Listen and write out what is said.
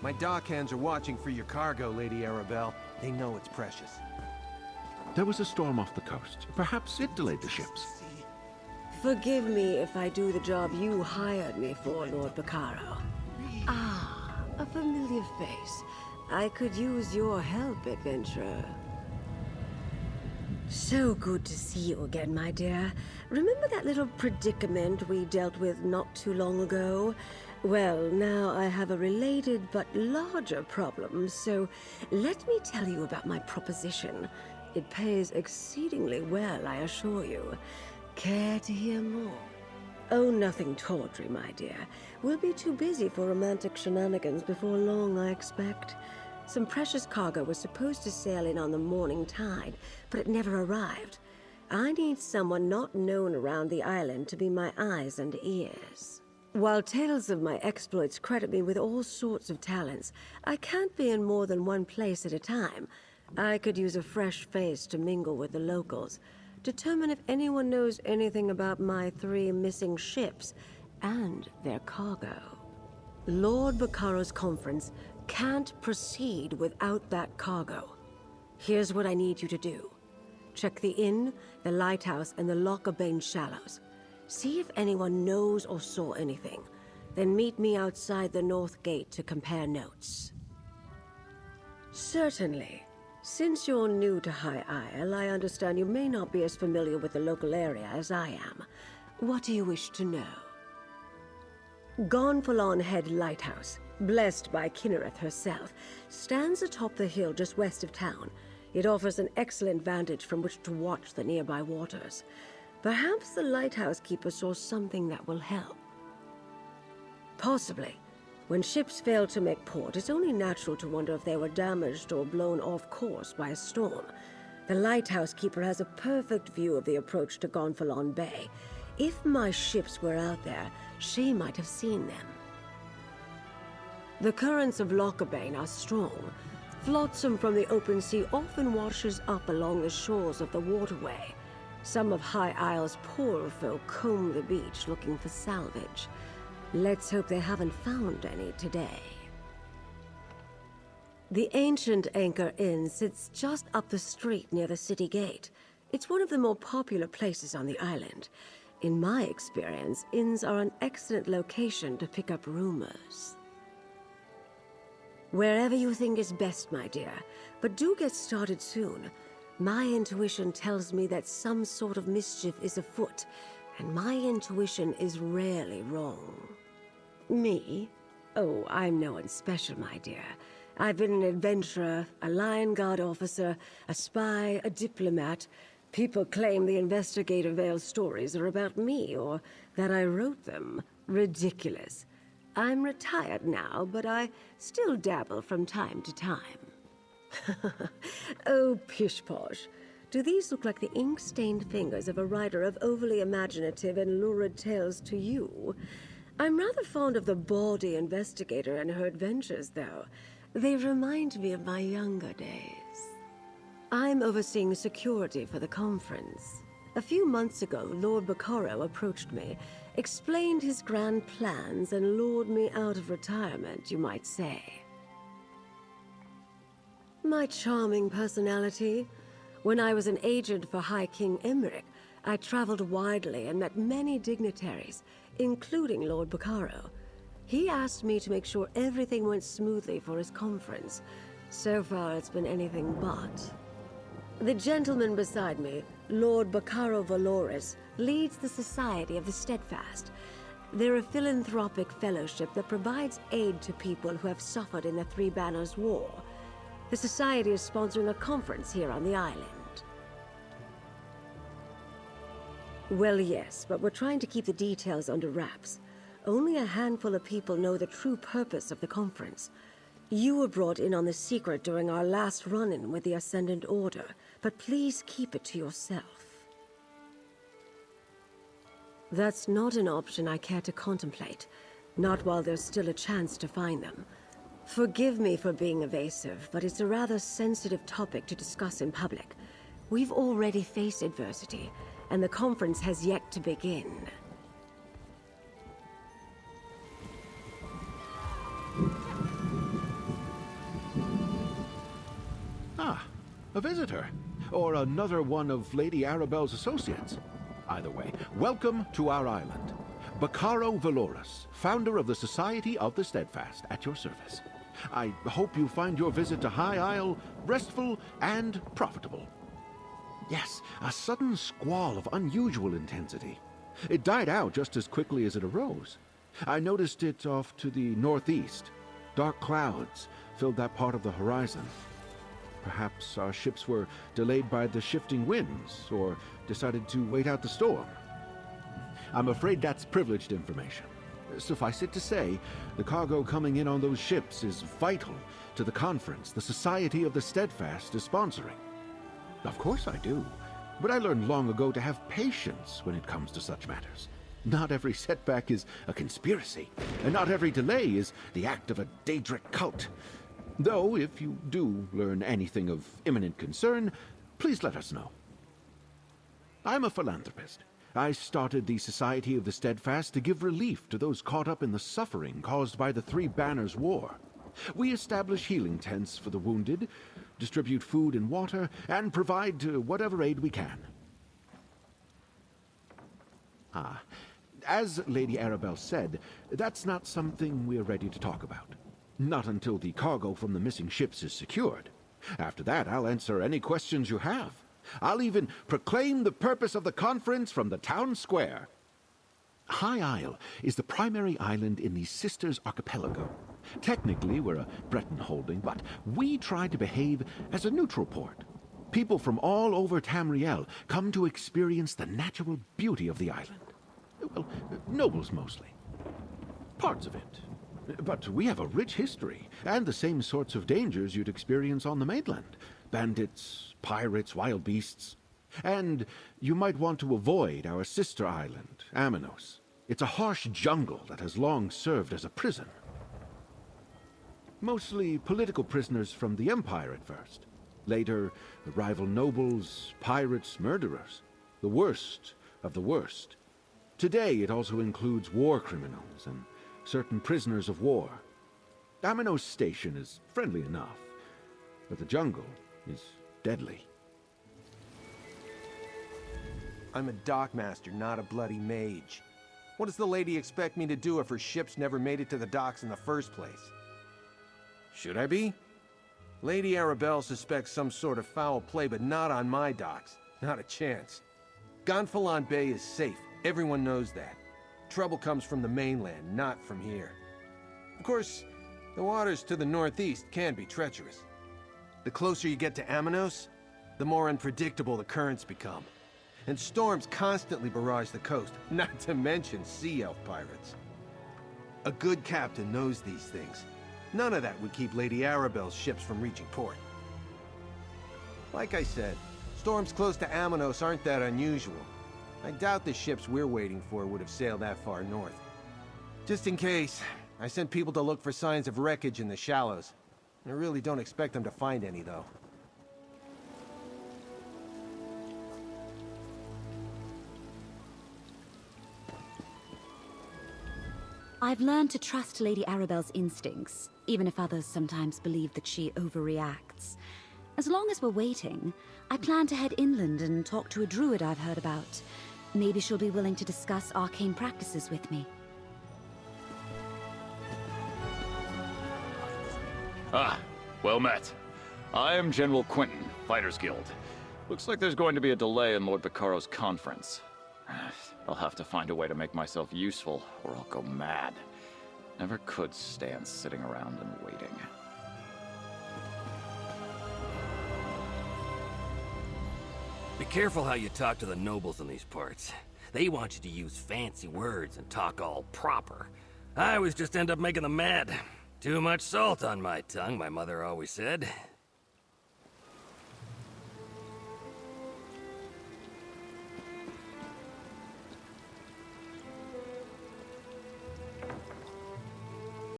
My dockhands are watching for your cargo, Lady Arabelle. They know it's precious. There was a storm off the coast. Perhaps it delayed the ships. Forgive me if I do the job you hired me for, Lord Bacaro. Ah, a familiar face. I could use your help, adventurer. So good to see you again, my dear. Remember that little predicament we dealt with not too long ago? Well, now I have a related but larger problem, so let me tell you about my proposition. It pays exceedingly well, I assure you. Care to hear more? Oh, nothing tawdry, my dear. We'll be too busy for romantic shenanigans before long, I expect. Some precious cargo was supposed to sail in on the morning tide, but it never arrived. I need someone not known around the island to be my eyes and ears. While tales of my exploits credit me with all sorts of talents, I can't be in more than one place at a time. I could use a fresh face to mingle with the locals, determine if anyone knows anything about my 3 missing ships and their cargo. Lord Bacaro's conference can't proceed without that cargo. Here's what I need you to do. Check the inn, the lighthouse, and the Lockabane shallows. See if anyone knows or saw anything. Then meet me outside the North Gate to compare notes. Certainly. Since you're new to High Isle, I understand you may not be as familiar with the local area as I am. What do you wish to know? Gonfalon Head Lighthouse, blessed by Kinnereth herself, stands atop the hill just west of town. It offers an excellent vantage from which to watch the nearby waters. Perhaps the lighthouse keeper saw something that will help. Possibly. When ships fail to make port, it's only natural to wonder if they were damaged or blown off course by a storm. The lighthouse keeper has a perfect view of the approach to Gonfalon Bay. If my ships were out there, she might have seen them. The currents of Lockabane are strong. Flotsam from the open sea often washes up along the shores of the waterway. Some of High Isle's poorer folk comb the beach looking for salvage. Let's hope they haven't found any today. The ancient Anchor Inn sits just up the street near the city gate. It's one of the more popular places on the island. In my experience, inns are an excellent location to pick up rumors. Wherever you think is best, my dear, but do get started soon. My intuition tells me that some sort of mischief is afoot, and my intuition is rarely wrong. Me? Oh, I'm no one special, my dear. I've been an adventurer, a Lion Guard officer, a spy, a diplomat. People claim the Investigator Vale stories are about me, or that I wrote them. Ridiculous. I'm retired now, but I still dabble from time to time. Oh, pish-posh. Do these look like the ink-stained fingers of a writer of overly imaginative and lurid tales to you? I'm rather fond of the bawdy investigator and her adventures, though. They remind me of my younger days. I'm overseeing security for the conference. A few months ago, Lord Bacaro approached me, explained his grand plans, and lured me out of retirement, you might say. My charming personality. When I was an agent for High King Emmerich, I traveled widely and met many dignitaries, including Lord Bacaro. He asked me to make sure everything went smoothly for his conference. So far, it's been anything but. The gentleman beside me, Lord Bacaro Valoris, leads the Society of the Steadfast. They're a philanthropic fellowship that provides aid to people who have suffered in the Three Banners War. The Society is sponsoring a conference here on the island. Well, yes, but we're trying to keep the details under wraps. Only a handful of people know the true purpose of the conference. You were brought in on the secret during our last run-in with the Ascendant Order, but please keep it to yourself. That's not an option I care to contemplate, not while there's still a chance to find them. Forgive me for being evasive, but it's a rather sensitive topic to discuss in public. We've already faced adversity, and the conference has yet to begin. A visitor? Or another one of Lady Arabelle's associates? Either way, welcome to our island. Baccaro Valoris, founder of the Society of the Steadfast, at your service. I hope you find your visit to High Isle restful and profitable. Yes, a sudden squall of unusual intensity. It died out just as quickly as it arose. I noticed it off to the northeast. Dark clouds filled that part of the horizon. Perhaps our ships were delayed by the shifting winds, or decided to wait out the storm. I'm afraid that's privileged information. Suffice it to say, the cargo coming in on those ships is vital to the conference the Society of the Steadfast is sponsoring. Of course I do, but I learned long ago to have patience when it comes to such matters. Not every setback is a conspiracy, and not every delay is the act of a Daedric cult. Though, if you do learn anything of imminent concern, please let us know. I'm a philanthropist. I started the Society of the Steadfast to give relief to those caught up in the suffering caused by the Three Banners War. We establish healing tents for the wounded, distribute food and water, and provide whatever aid we can. As Lady Arabelle said, that's not something we're ready to talk about. Not until the cargo from the missing ships is secured. After that, I'll answer any questions you have. I'll even proclaim the purpose of the conference from the town square. High Isle is the primary island in the Sisters Archipelago. Technically, we're a Breton holding, but we try to behave as a neutral port. People from all over Tamriel come to experience the natural beauty of the island. Well, nobles mostly. Parts of it. But we have a rich history, and the same sorts of dangers you'd experience on the mainland. Bandits, pirates, wild beasts. And you might want to avoid our sister island, Amanos. It's a harsh jungle that has long served as a prison. Mostly political prisoners from the Empire at first. Later, rival nobles, pirates, murderers. The worst of the worst. Today it also includes war criminals and certain prisoners of war. Amanos Station is friendly enough, but the jungle is deadly. I'm a dockmaster, not a bloody mage. What does the lady expect me to do if her ships never made it to the docks in the first place? Should I be? Lady Arabelle suspects some sort of foul play, but not on my docks. Not a chance. Gonfalon Bay is safe. Everyone knows that. Trouble comes from the mainland, not from here. Of course, the waters to the northeast can be treacherous. The closer you get to Amanos, the more unpredictable the currents become. And storms constantly barrage the coast, not to mention sea elf pirates. A good captain knows these things. None of that would keep Lady Arabelle's ships from reaching port. Like I said, storms close to Amanos aren't that unusual. I doubt the ships we're waiting for would have sailed that far north. Just in case, I sent people to look for signs of wreckage in the shallows. I really don't expect them to find any, though. I've learned to trust Lady Arabelle's instincts, even if others sometimes believe that she overreacts. As long as we're waiting, I plan to head inland and talk to a druid I've heard about. Maybe she'll be willing to discuss arcane practices with me. Ah, well met. I am General Quentin, Fighters Guild. Looks like there's going to be a delay in Lord Baccaro's conference. I'll have to find a way to make myself useful, or I'll go mad. Never could stand sitting around and waiting. Be careful how you talk to the nobles in these parts. They want you to use fancy words and talk all proper. I always just end up making them mad. Too much salt on my tongue, my mother always said.